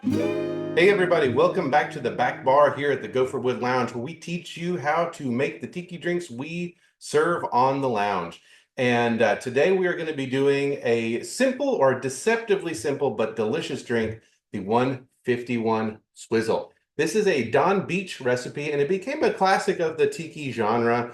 Hey everybody, welcome back to the back bar here at the Gopherwood Lounge, where we teach you how to make the tiki drinks we serve on the lounge. And today we are going to be doing a simple or deceptively simple but delicious drink, the 151 Swizzle. This is a Don Beach recipe, and it became a classic of the tiki genre.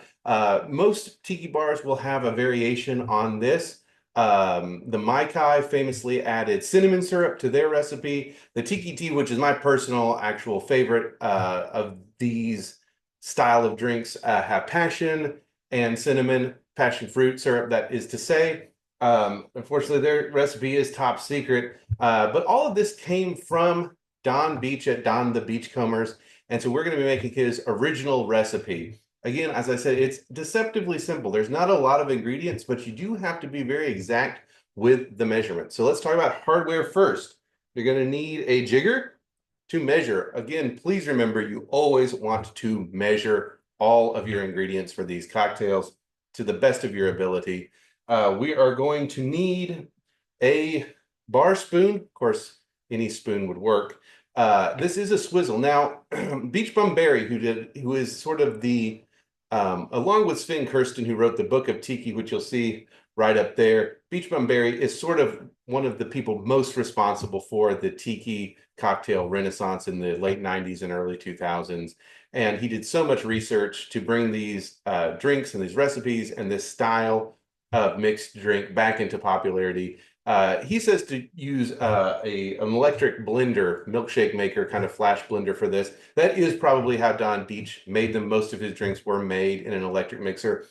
Most tiki bars will have a variation on this. The Mai Kai famously added cinnamon syrup to their recipe. The Tiki Tea, which is my personal actual favorite of these style of drinks, have passion and cinnamon, passion fruit syrup, that is to say. Unfortunately, their recipe is top secret. But all of this came from Don Beach at Don the Beachcombers. And so we're going to be making his original recipe. Again, as I said, it's deceptively simple. There's not a lot of ingredients, but you do have to be very exact with the measurements. So let's talk about hardware first. You're going to need a jigger to measure. Again, please remember you always want to measure all of your ingredients for these cocktails to the best of your ability. We are going to need a bar spoon. Of course, any spoon would work. This is a Swizzle. Now, Beach Bum Berry, who is sort of the along with Sven Kirsten, who wrote the Book of Tiki, which you'll see right up there. Beach Bum Berry is sort of one of the people most responsible for the tiki cocktail renaissance in the late 90s and early 2000s. And he did so much research to bring these drinks and these recipes and this style of mixed drink back into popularity. He says to use an electric blender, milkshake maker, kind of flash blender for this. That is probably how Don Beach made them. Most of his drinks were made in an electric mixer,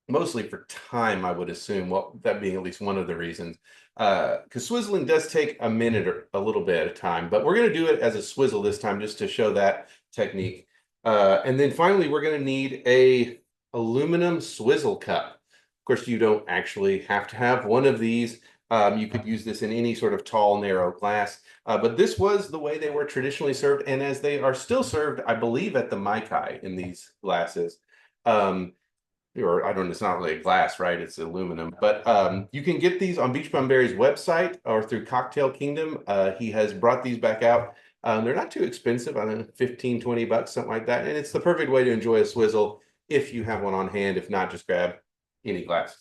mostly for time, I would assume. Well, that being at least one of the reasons. Because swizzling does take a minute or a little bit at a time, but we're going to do it as a swizzle this time just to show that technique. And then finally, we're going to need a aluminum swizzle cup. Of course, you don't actually have to have one of these. You could use this in any sort of tall, narrow glass. But this was the way they were traditionally served, and as they are still served, I believe, at the Mai Kai in these glasses. Or I don't know, it's not really a glass, right? It's aluminum. But you can get these on Beach Bum Berry's website or through Cocktail Kingdom. He has brought these back out. They're not too expensive. I don't know, 15, 20 bucks, something like that. And it's the perfect way to enjoy a swizzle if you have one on hand. If not, just grab any glass.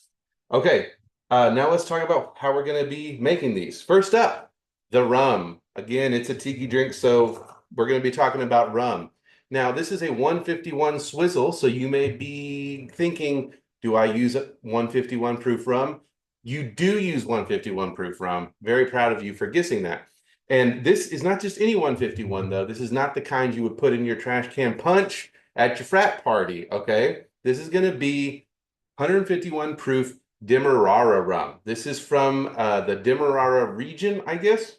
Okay, now let's talk about how we're going to be making these. First up, the rum. Again, it's a tiki drink, so we're going to be talking about rum. Now, this is a 151 swizzle, so you may be thinking, do I use a 151 proof rum? You do use 151 proof rum. Very proud of you for guessing that. And this is not just any 151, though. This is not the kind you would put in your trash can punch at your frat party, okay? This is going to be 151 proof Demerara rum. This is from the Demerara region, I guess,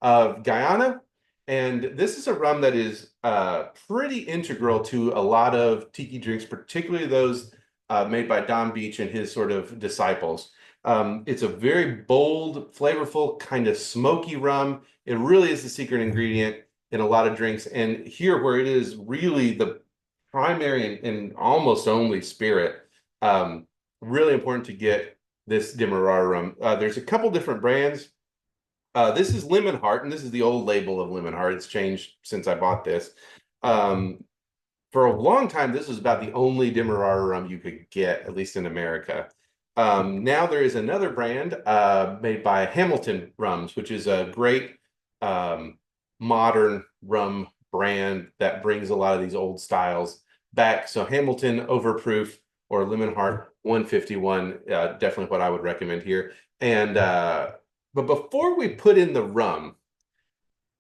of Guyana. And this is a rum that is pretty integral to a lot of tiki drinks, particularly those made by Don Beach and his sort of disciples. It's a very bold, flavorful, kind of smoky rum. It really is the secret ingredient in a lot of drinks. And here, where it is really the primary and almost only spirit, really important to get this Demerara rum. There's a couple different brands. This is Lemon Heart, and this is the old label of Lemon Heart. It's changed since I bought this. Um, for a long time, this was about the only Demerara rum you could get, at least in America. Now there is another brand made by Hamilton Rums, which is a great modern rum brand that brings a lot of these old styles back. So Hamilton Overproof or Lemon Heart 151, definitely what I would recommend here. And but before we put in the rum,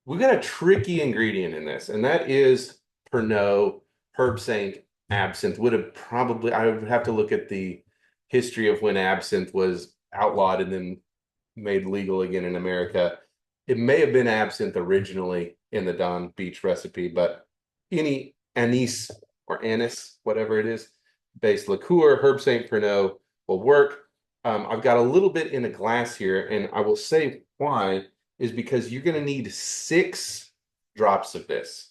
we've got a tricky ingredient in this, and that is Pernod, Herb Saint, absinthe. I would have to look at the history of when absinthe was outlawed and then made legal again in America. It may have been absinthe originally in the Don Beach recipe, but any anise or anise, whatever it is, based liqueur, Herb Saint Pernod will work. I've got a little bit in a glass here, and I will say why is because you're going to need 6 drops of this,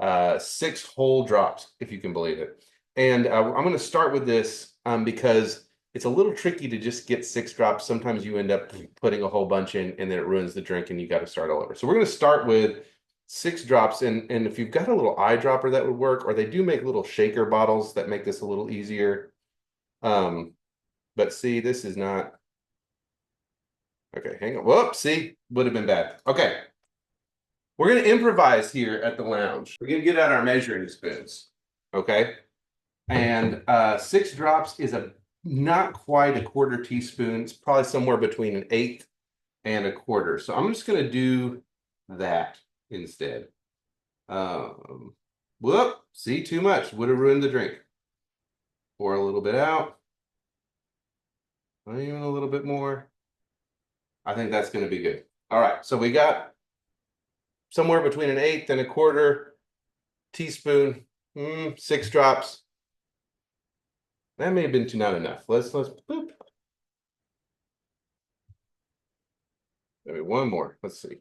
6 whole drops, if you can believe it. And I'm going to start with this because it's a little tricky to just get 6 drops. Sometimes you end up putting a whole bunch in and then it ruins the drink and you got to start all over. So we're going to start with 6 drops. And if you've got a little eyedropper that would work, or they do make little shaker bottles that make this a little easier. But see, this is not. Okay, hang on. Whoops, see, would have been bad. Okay. We're going to improvise here at the lounge. We're going to get out our measuring spoons. Okay. And 6 drops is not quite a quarter teaspoon. It's probably somewhere between an eighth and a quarter. So I'm just going to do that instead. Whoop, see, too much. Would have ruined the drink. Pour a little bit out. Even a little bit more. I think that's going to be good. All right, so we got somewhere between an eighth and a quarter teaspoon, 6 drops. That may have been not enough. Let's boop. Maybe one more. Let's see.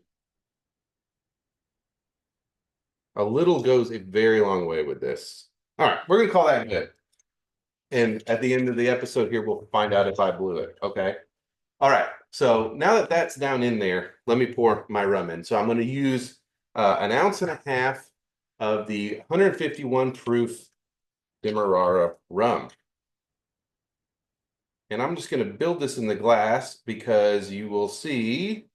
A little goes a very long way with this. All right, we're gonna call that good. And at the end of the episode here, we'll find out if I blew it. Okay. All right. So now that that's down in there, let me pour my rum in. So I'm going to use an ounce and a half of the 151 proof Demerara rum. And I'm just going to build this in the glass because you will see.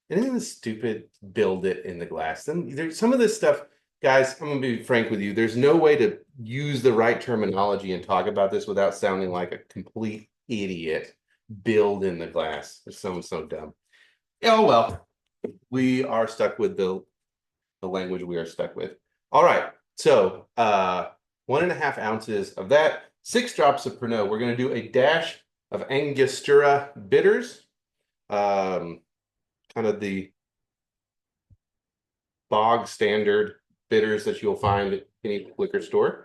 And isn't this stupid? Build it in the glass. Then there's some of this stuff, guys. I'm going to be frank with you. There's no way to use the right terminology and talk about this without sounding like a complete idiot. Build in the glass. It sounds so dumb. Oh well, we are stuck with the language we are stuck with. All right, so 1.5 ounces of that, 6 drops of Pernod. We're going to do a dash of Angostura bitters, kind of the bog standard bitters that you'll find at any liquor store.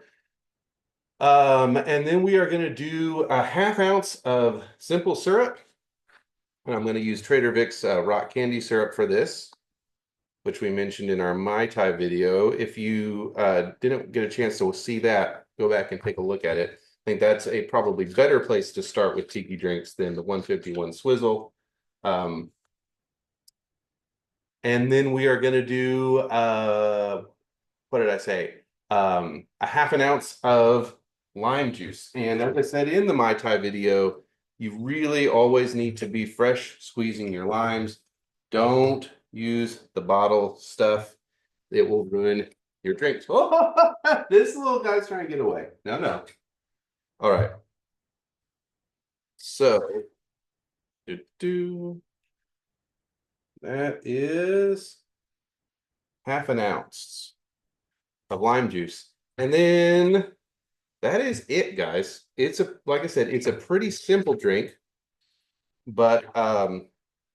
And then we are going to do a 1/2 ounce of simple syrup. And I'm going to use Trader Vic's rock candy syrup for this, which we mentioned in our Mai Tai video. If you didn't get a chance to see that, go back and take a look at it. I think that's a probably better place to start with tiki drinks than the 151 Swizzle. And then we are going to do, what did I say? A 1/2 ounce of lime juice. And as I said in the Mai Tai video, you really always need to be fresh squeezing your limes. Don't use the bottle stuff. It will ruin your drinks. Oh, this little guy's trying to get away. No. All right. So, that is 1/2 ounce of lime juice. And then that is it, guys. It's like I said, it's a pretty simple drink, but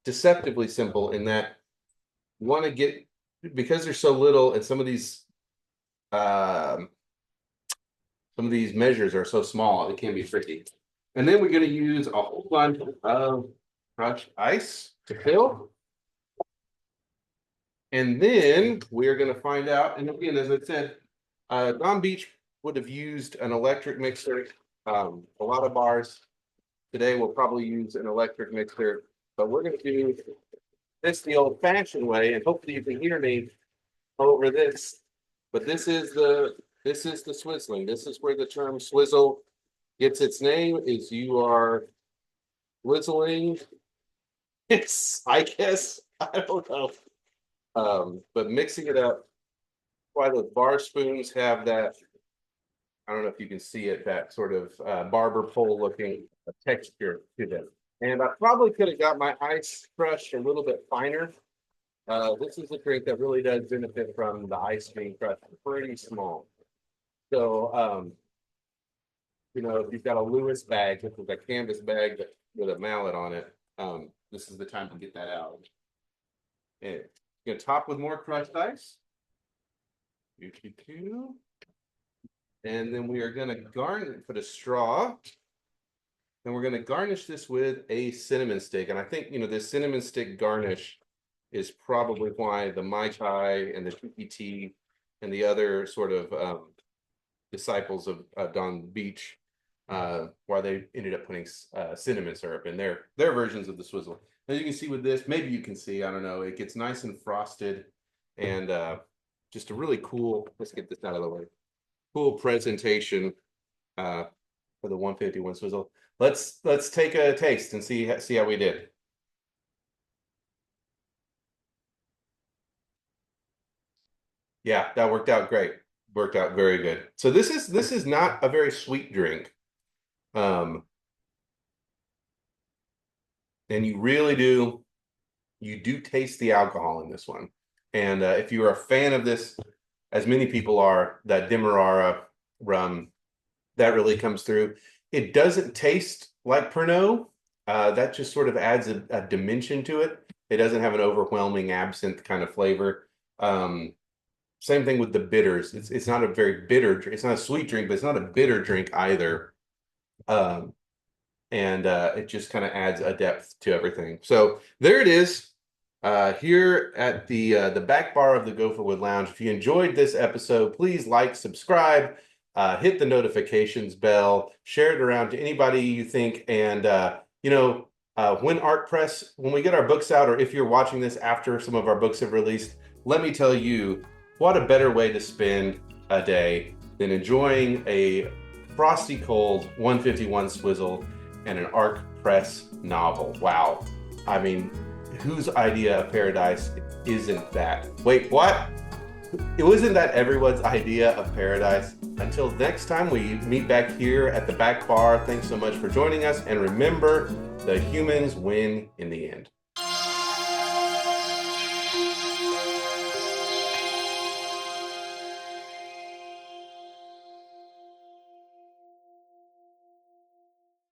deceptively simple in that you want to get, because there's so little, and some of these measures are so small, it can be tricky. And then we're going to use a whole bunch of crushed ice to fill. And then we're going to find out, and again, as I said, Don Beach would have used an electric mixer. A lot of bars today will probably use an electric mixer, but we're going to do this the old-fashioned way, and hopefully you can hear me over this. But this is the swizzling. This is where the term swizzle gets its name. Is you are swizzling. It's, I guess, I don't know. But mixing it up. Why those bar spoons have that, I don't know if you can see it, that sort of barber pole looking texture to them. And I probably could have got my ice crushed a little bit finer. This is a drink that really does benefit from the ice being crushed pretty small. So, you know, if you've got a Lewis bag, which is a canvas bag with a mallet on it, this is the time to get that out. And you're going to top with more crushed ice. And then we are going to garnish, put a straw, and we're going to garnish this with a cinnamon stick. And I think, you know, this cinnamon stick garnish is probably why the Mai Tai and the Tiki Tea and the other sort of disciples of Don Beach why they ended up putting cinnamon syrup in their versions of the Swizzle. As you can see with this, maybe you can see, I don't know, it gets nice and frosted, and just a really cool, let's get this out of the way, cool presentation for the 151 Swizzle. Let's take a taste and see how we did. Yeah, that worked out great. Worked out very good. So this is not a very sweet drink. And you do taste the alcohol in this one. And if you're a fan of this, as many people are, that Demerara rum, that really comes through. It doesn't taste like Pernod. That just sort of adds a dimension to it. It doesn't have an overwhelming absinthe kind of flavor. Same thing with the bitters. It's not a very bitter drink. It's not a sweet drink, but it's not a bitter drink either. And it just kind of adds a depth to everything. So there it is, here at the back bar of the Gopherwood Lounge. If you enjoyed this episode, please like, subscribe, hit the notifications bell, share it around to anybody you think. And when when we get our books out, or if you're watching this after some of our books have released, let me tell you, what a better way to spend a day than enjoying a frosty cold 151 Swizzle and an Arc Press novel. Wow. I mean, whose idea of paradise isn't that? Wait, what? It wasn't that everyone's idea of paradise? Until next time we meet back here at the back bar, thanks so much for joining us. And remember, the humans win in the end.